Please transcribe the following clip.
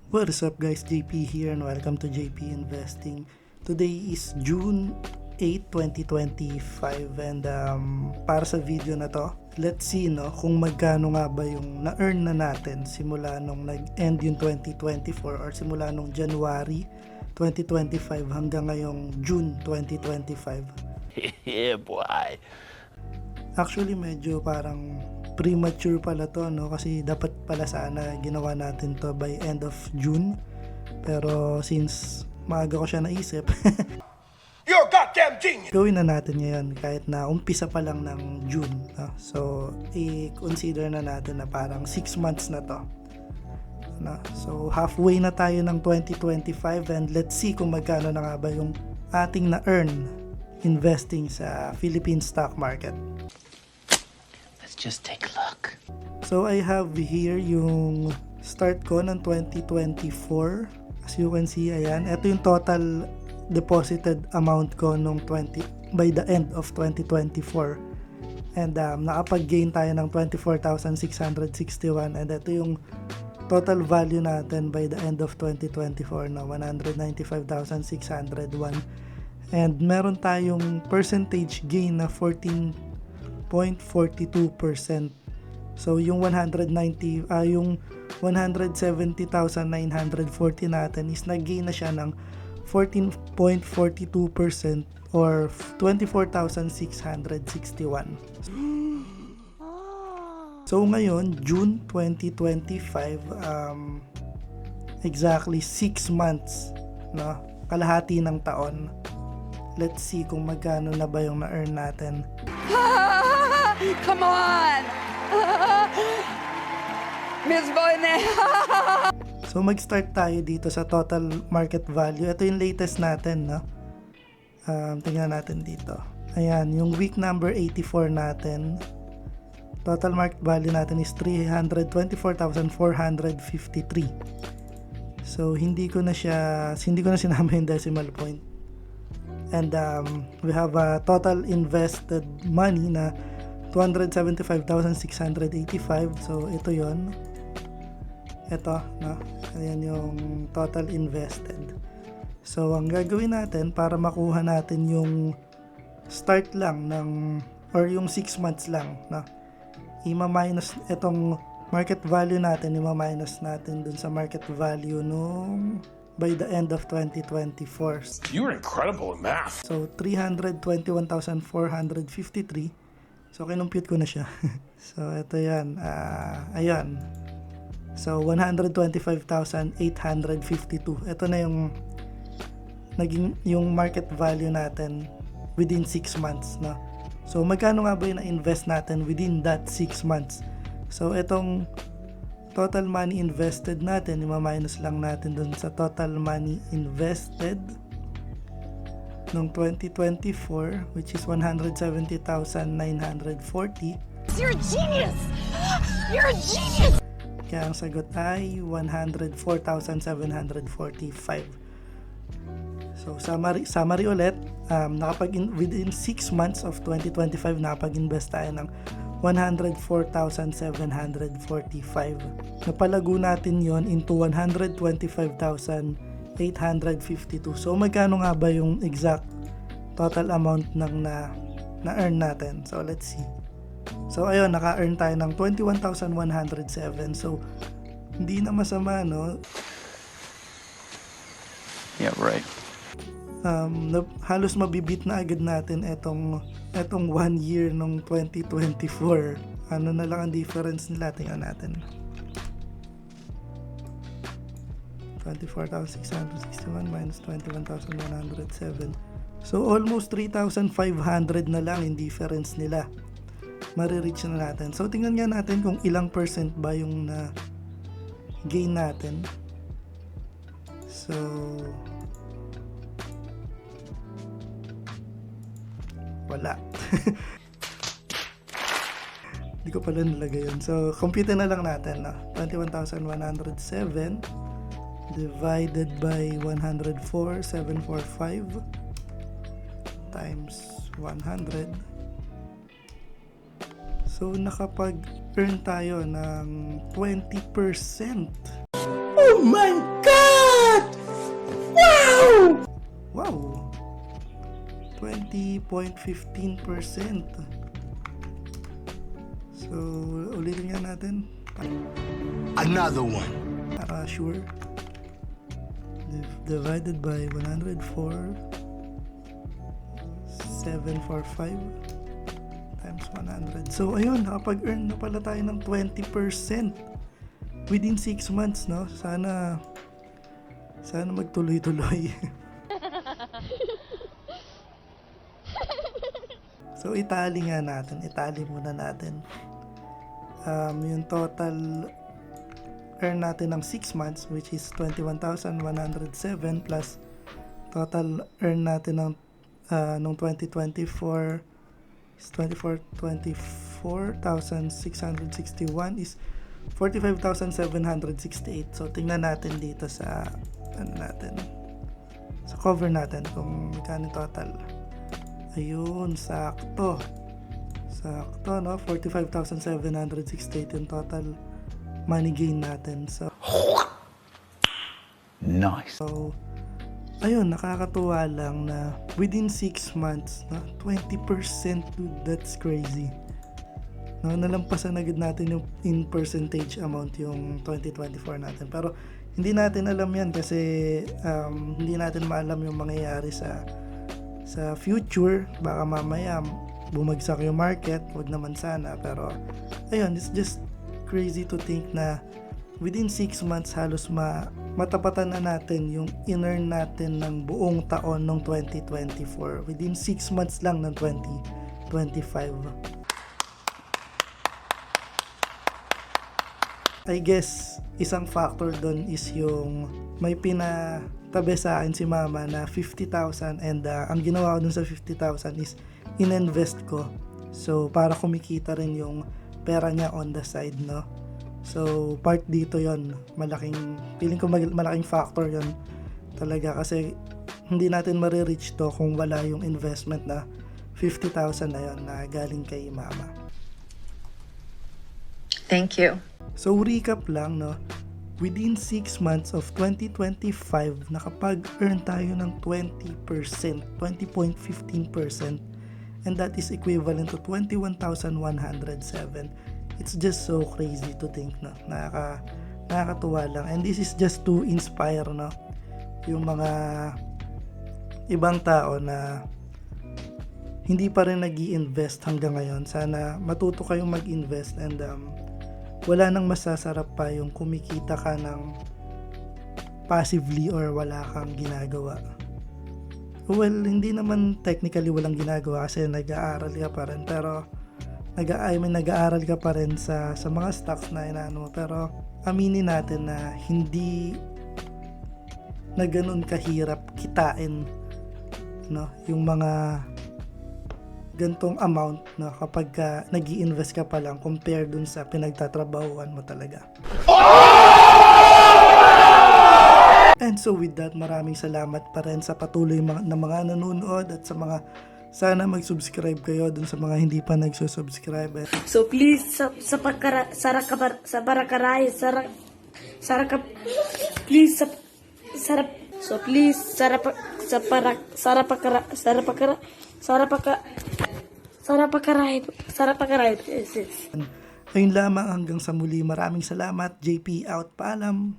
What is up guys, JP here and welcome to JP Investing. Today is June 8, 2025 and para sa video na to, let's see kung magkano nga ba yung na-earn na natin simula nung nag-end yung 2024 or simula nung January 2025 hanggang ngayong June 2025. Yeah, boy. Actually medyo parang premature pala to kasi dapat pala sana ginawa natin to by end of June, pero since maaga ko siya naisip You're a goddamn genius! gawin na natin ngayon kahit na umpisa pa lang ng June, so i-consider na natin na parang 6 months na to, so halfway na tayo ng 2025 and let's see kung magkano na nga ba yung ating na-earn investing sa Philippine stock market. Just take a look. So I have here yung start ko ng 2024. As you can see, ayan. Ito yung total deposited amount ko nung by the end of 2024. And nakapag-gain tayo ng 24,661 and ito yung total value natin by the end of 2024 na 195,601. And meron tayong percentage gain na 14.42%. So yung 170,940 natin is nag-gain na siya ng 14.42% or 24,661. So ngayon, June 2025, exactly 6 months, kalahati ng taon. Let's see kung magkano na ba yung na-earn natin. Come on! Miss Bonnie! So mag-start tayo dito sa total market value. Ito yung latest natin, tingnan natin dito. Ayan, yung week number 84 natin. Total market value natin is 324,453. So hindi ko na sinama yung decimal point. And we have a total invested money na 275,685. So ito yon. Ito, ayan yung total invested. So ang gagawin natin para makuha natin yung start lang or yung 6 months lang, i-minus itong market value natin, i-minus natin dun sa market value nung by the end of 2024. You're incredible at math. So 321,453. So kinumpute ko na siya. So ito yan. Ayan. So 125,852. Ito na yung naging yung market value natin within 6 months, So magkano nga ba yung na-invest natin within that 6 months? So itong total money invested natin, i-minus lang natin dun sa total money invested noong 2024, which is 170,940. You're a genius! You're a genius! Kaya ang sagot ay 104,745. So summary ulit, within 6 months of 2025 nakapag-invest tayo ng 104,745. Napalago natin yon into 125,852. So magkano nga ba yung exact total amount ng na-earn natin? So let's see. So ayun, naka-earn tayo ng 21,107. So hindi na masama, Yeah, right. Halos mabibit na agad natin etong 1 year nung 2024. Ano na lang ang difference nila, tingnan natin. 24,661 minus 21,107. So almost 3,500 na lang in difference nila. Marireach na natin. So tingnan nga natin kung ilang percent ba yung na gain natin. So wala. Hindi ko pala nilagay yun. So, compute na lang natin. 21,107 divided by 104,745 times 100. So, nakapag-earn tayo ng 20%. Oh Oh my God! Wow! Wow! 20.15%. So, ulitin nga natin. Another one. Para sure. Divided by 104. 745 times 100. So, ayun, nakapag-earn na pala tayo ng 20% within 6 months, no? Sana magtuloy-tuloy. So, itali muna natin. Yung total earn natin ng 6 months, which is 21,107 plus total earn natin ng nung 2024 is 24,661 is 45,768. So, tingnan natin dito sa sa cover natin kung magkano total. Ayun, sakto, no? 45,768 yung total money gain natin. So, Nice. so ayun, nakakatuwa lang na within 6 months, no, 20%, dude, that's crazy. No, nalampasan agad natin yung in percentage amount yung 2024 natin. Pero hindi natin alam yan kasi hindi natin maalam yung mangyayari sa future. Baka mamaya bumagsak yung market, wag naman sana. Pero ayun, it's just crazy to think na within 6 months halos matapatan na natin yung in-earn natin ng buong taon ng 2024 within 6 months lang ng 2025. I guess isang factor doon is yung may pinatabi sa akin si mama na 50,000 and ang ginawa ko dun sa 50,000 is in-invest ko. So para kumikita rin yung pera niya on the side, no? So, part dito yon, feeling ko malaking factor yon talaga kasi hindi natin marireach to kung wala yung investment na 50,000 na yon na galing kay mama. Thank you. So, recap lang, no? Within 6 months of 2025, nakapag-earn tayo ng 20%, 20.15%, and that is equivalent to 21,107. It's just so crazy to think, no? Nakakatuwa lang. And this is just to inspire, no? Yung mga ibang tao na hindi pa rin nag-i-invest hanggang ngayon. Sana matuto kayong mag-invest and wala nang masasarap pa yung kumikita ka ng passively or wala kang ginagawa. Well, hindi naman technically walang ginagawa kasi nag-aaral ka pa rin, pero nag-aaral ka pa rin sa mga stocks na inaano mo, pero aminin natin na hindi na ganun kahirap kitain, no, yung mga gantong amount, no, kapag nag-i-invest ka pa lang compare dun sa pinagtatrabahuan mo talaga. And so with that, maraming salamat pa rin sa patuloy na mga nanonood at sa mga sana mag-subscribe kayo dun sa mga hindi pa nagsusubscribe. So please Ayun lamang, hanggang sa muli. Maraming salamat. JP out. Paalam.